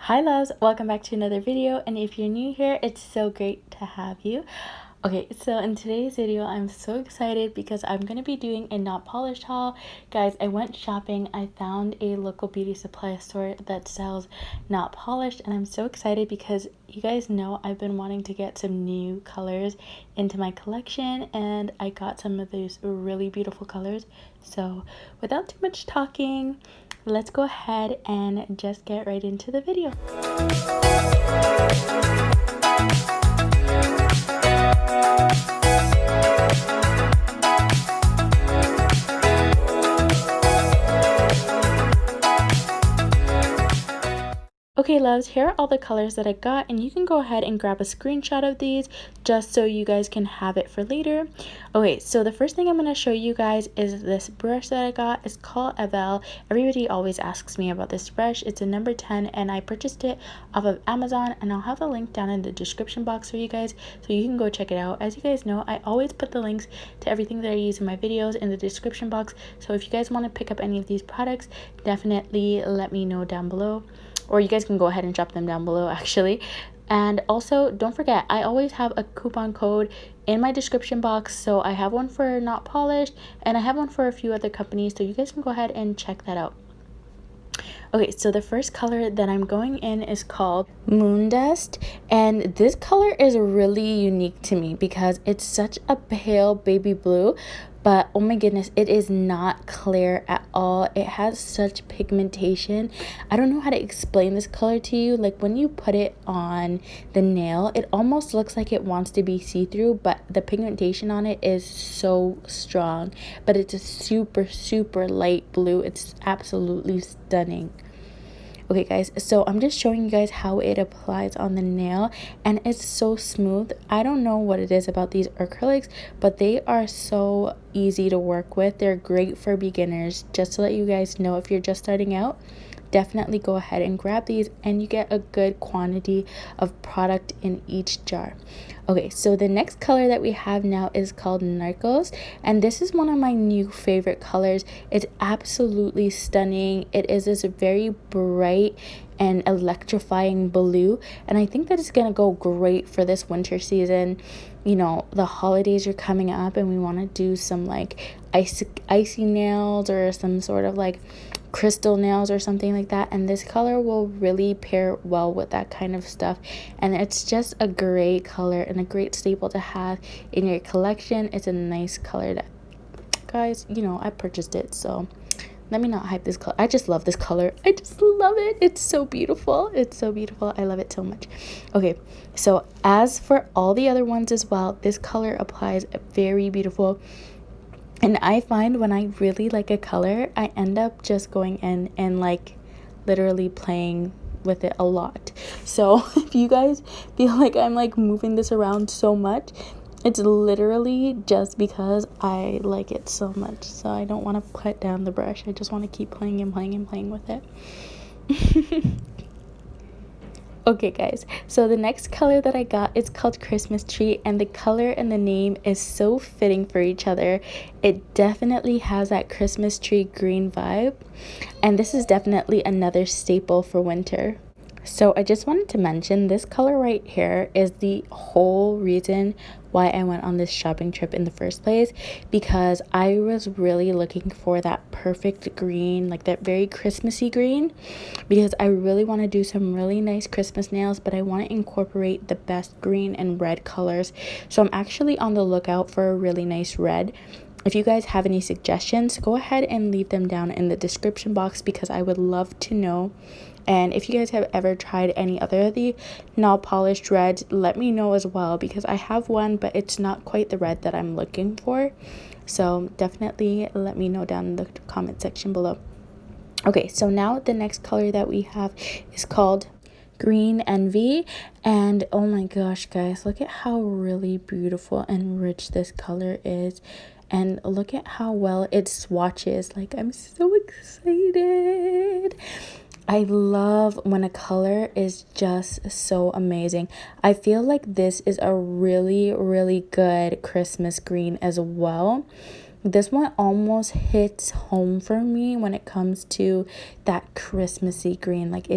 Hi loves, welcome back to another video, and if you're new here, it's so great to have you. Okay, so in today's video, I'm so excited because I'm going to be doing a not polished haul. Guys, I went shopping. I found a local beauty supply store that sells not polished, and I'm so excited because you guys know I've been wanting to get some new colors into my collection, and I got some of those really beautiful colors. So without too much talking, let's go ahead and just get right into the video. Okay loves, here are all the colors that I got, and you can go ahead and grab a screenshot of these just so you guys can have it for later. Okay, so the first thing I'm going to show you guys is this brush that I got. It's called Avel. Everybody always asks me about this brush. It's a number 10 and I purchased it off of Amazon, and I'll have a link down in the description box for you guys so you can go check it out. As you guys know, I always put the links to everything that I use in my videos in the description box, so if you guys want to pick up any of these products, definitely let me know down below. Or you guys can go ahead and drop them down below actually. And also don't forget, I always have a coupon code in my description box. So I have one for not polished and I have one for a few other companies, so you guys can go ahead and check that out. Okay, so the first color that I'm going in is called Moondust, and this color is really unique to me because it's such a pale baby blue, but oh my goodness, it is not clear at all. It has such pigmentation. I don't know how to explain this color to you. Like when you put it on the nail, it almost looks like it wants to be see-through, but the pigmentation on it is so strong. But it's a super light blue. It's absolutely stunning. Okay guys, so I'm just showing you guys how it applies on the nail, and it's so smooth. I don't know what it is about these acrylics, but they are so easy to work with. They're great for beginners. Just to let you guys know, if you're just starting out, definitely go ahead and grab these and you get a good quantity of product in each jar. Okay, so the next color that we have now is called Narcos, and this is one of my new favorite colors. It's absolutely stunning. It is this very bright and electrifying blue, and I think that it's gonna go great for this winter season. You know, the holidays are coming up and we want to do some like icy nails or some sort of like crystal nails or something like that, and this color will really pair well with that kind of stuff. And it's just a great color and a great staple to have in your collection. It's a nice color that, guys, you know, I purchased it, so let me not hype this color. I just love this color. I just love it. It's so beautiful. It's so beautiful. I love it so much. Okay, so as for all the other ones as well, this color applies very beautiful. And I find when I really like a color, I end up just going in and like literally playing with it a lot. So if you guys feel like I'm like moving this around so much, it's literally just because I like it so much. So I don't want to put down the brush. I just want to keep playing and playing and playing with it. Okay guys, so the next color that I got is called Christmas Tree, and the color and the name is so fitting for each other. It definitely has that Christmas tree green vibe, and this is definitely another staple for winter. So I just wanted to mention this color right here is the whole reason why I went on this shopping trip in the first place, because I was really looking for that perfect green, like that very Christmassy green, because I really want to do some really nice Christmas nails, but I want to incorporate the best green and red colors. So I'm actually on the lookout for a really nice red. If you guys have any suggestions, go ahead and leave them down in the description box because I would love to know. And if you guys have ever tried any other of the not polished reds, let me know as well, because I have one, but it's not quite the red that I'm looking for. So definitely let me know down in the comment section below. Okay, so now the next color that we have is called Green Envy, and oh my gosh guys, look at how really beautiful and rich this color is, and look at how well it swatches. Like, I'm so excited. I love when a color is just so amazing. I feel like this is a really good Christmas green as well. This one almost hits home for me when it comes to that Christmassy green. Like,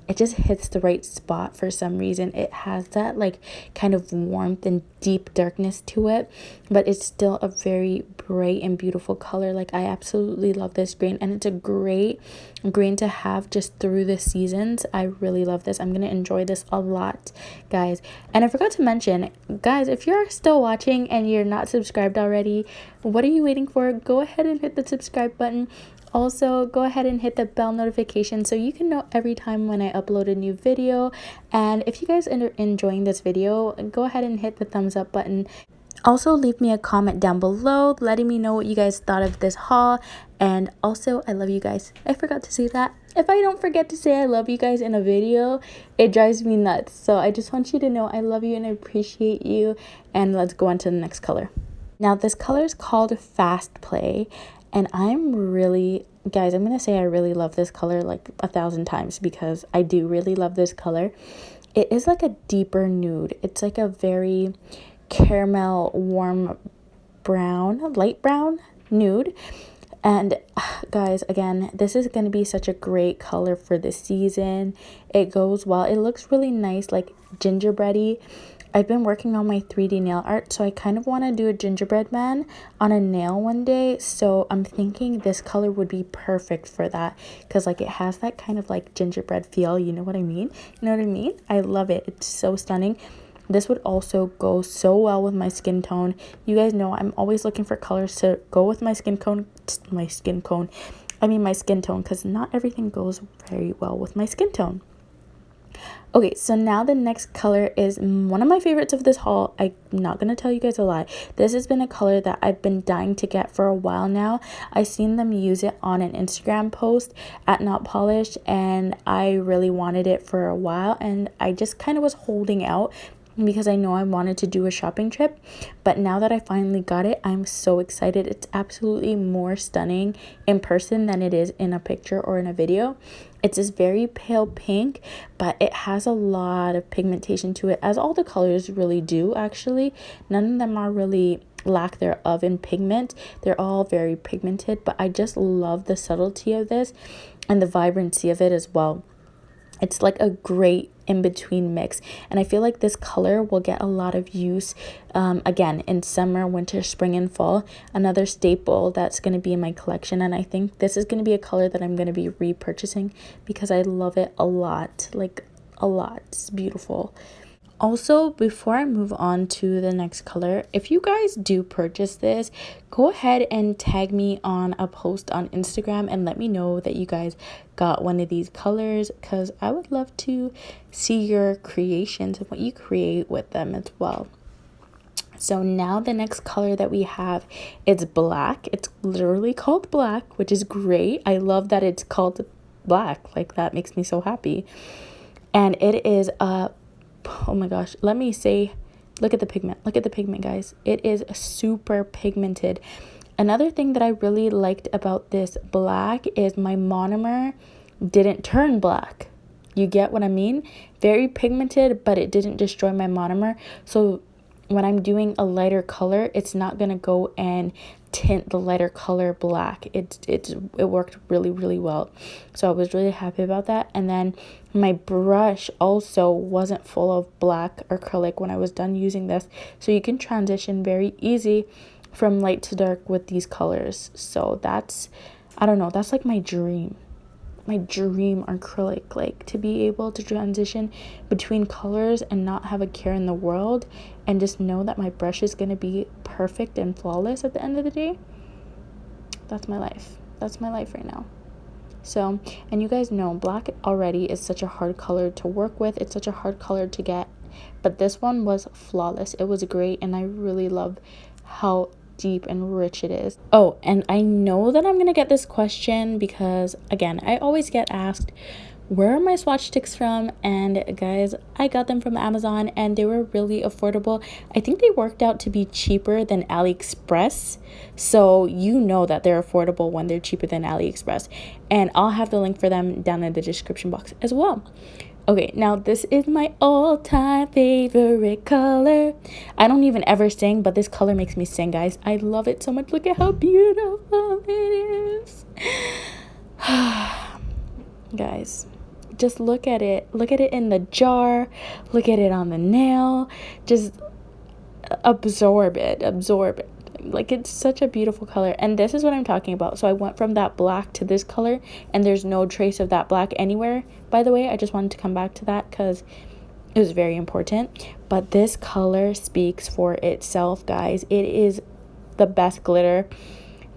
it just hits the right spot for some reason. It has that like kind of warmth and deep darkness to it, but it's still a very bright and beautiful color. Like I absolutely love this green, and it's a great green to have just through the seasons. I really love this. I'm gonna enjoy this a lot, guys. And I forgot to mention, guys, if you're still watching and you're not subscribed already, what are you waiting for? Go ahead and hit the subscribe button. Also, go ahead and hit the bell notification so you can know every time when I upload a new video. And if you guys are enjoying this video, go ahead and hit the thumbs up button. Also, leave me a comment down below letting me know what you guys thought of this haul. And also, I love you guys. I forgot to say that. If I don't forget to say I love you guys in a video, it drives me nuts. So I just want you to know I love you and I appreciate you. And let's go on to the next color. Now, this color is called Fast Play. And I'm really, guys, I'm going to say I really love this color like 1,000 times because I do really love this color. It is like a deeper nude. It's like a very caramel, warm brown, light brown nude. And guys, again, this is going to be such a great color for this season. It goes well. It looks really nice, like gingerbready. I've been working on my 3D nail art, so I kind of want to do a gingerbread man on a nail one day. So I'm thinking this color would be perfect for that because like it has that kind of like gingerbread feel. You know what I mean? You know what I mean? I love it. It's so stunning. This would also go so well with my skin tone. You guys know I'm always looking for colors to go with my skin tone, because not everything goes very well with my skin tone. Okay, so now the next color is one of my favorites of this haul. I'm not going to tell you guys a lie. This has been a color that I've been dying to get for a while now. I've seen them use it on an Instagram post at Not Polished, and I really wanted it for a while, and I just kind of was holding out because I know I wanted to do a shopping trip. But now that I finally got it, I'm so excited. It's absolutely more stunning in person than it is in a picture or in a video. It's this very pale pink, but it has a lot of pigmentation to it, as all the colors really do actually. None of them are really lack thereof in pigment. They're all very pigmented, but I just love the subtlety of this and the vibrancy of it as well. It's like a great in-between mix, and I feel like this color will get a lot of use again in summer, winter, spring, and fall. Another staple that's going to be in my collection, and I think this is going to be a color that I'm going to be repurchasing because I love it a lot, like a lot. It's beautiful. Also, before I move on to the next color, if you guys do purchase this, go ahead and tag me on a post on Instagram and let me know that you guys got one of these colors, because I would love to see your creations and what you create with them as well. So now the next color that we have is black. It's literally called black, which is great. I love that it's called black. Like, that makes me so happy. And it is a oh my gosh, let me say, look at the pigment, guys. It is super pigmented. Another thing that I really liked about this black is my monomer didn't turn black. You get what I mean? Very pigmented, but it didn't destroy my monomer. So when I'm doing a lighter color, it's not gonna go and tint the lighter color black. It worked really well, so I was really happy about that. And then my brush also wasn't full of black acrylic when I was done using this, so you can transition very easy from light to dark with these colors. So that's, I don't know, that's like my dream acrylic, like to be able to transition between colors and not have a care in the world, and just know that my brush is going to be perfect and flawless at the end of the day. That's my life right now. So, and you guys know black already is such a hard color to work with. It's such a hard color to get, but this one was flawless. It was great, and I really love how deep and rich it is. Oh, and I know that I'm gonna get this question because, again, I always get asked, where are my swatch sticks from? And guys, I got them from Amazon, and they were really affordable. I think they worked out to be cheaper than Aliexpress, so you know that they're affordable when they're cheaper than Aliexpress. And I'll have the link for them down in the description box as well. Okay, now this is my all-time favorite color. I don't even ever sing, but this color makes me sing, guys. I love it so much. Look at how beautiful it is. Guys, just look at it in the jar, look at it on the nail, just absorb it. Like, it's such a beautiful color, and this is what I'm talking about. So I went from that black to this color, and there's no trace of that black anywhere. By the way, I just wanted to come back to that because it was very important. But this color speaks for itself, guys. It is the best glitter.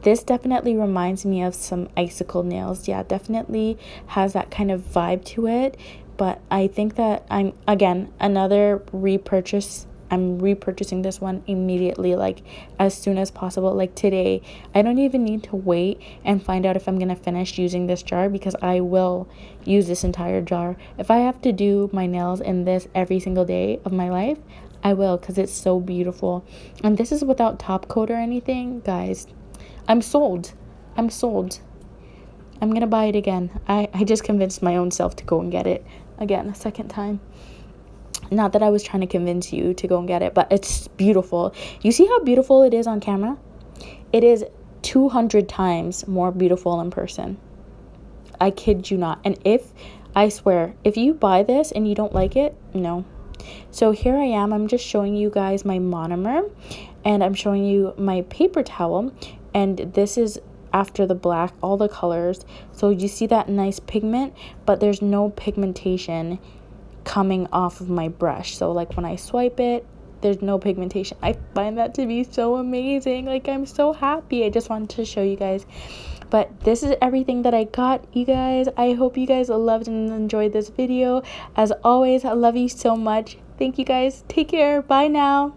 This definitely reminds me of some icicle nails. Yeah, definitely has that kind of vibe to it. But I think that again, another repurchase. I'm repurchasing this one immediately, like as soon as possible, like today. I don't even need to wait and find out if I'm gonna finish using this jar, because I will use this entire jar. If I have to do my nails in this every single day of my life, I will, because it's so beautiful. And this is without top coat or anything, guys. I'm sold. I'm gonna buy it again. I just convinced my own self to go and get it again a second time. Not that I was trying to convince you to go and get it, but it's beautiful. You see how beautiful it is on camera? It is 200 times more beautiful in person. I kid you not. And I swear, if you buy this and you don't like it, no. So here I am. I'm just showing you guys my monomer, and I'm showing you my paper towel. And this is after the black, all the colors. So you see that nice pigment, but there's no pigmentation coming off of my brush. So like when I swipe it, there's no pigmentation. I find that to be so amazing. Like, I'm so happy. I just wanted to show you guys. But this is everything that I got, you guys. I hope you guys loved and enjoyed this video. As always, I love you so much. Thank you guys. Take care. Bye now.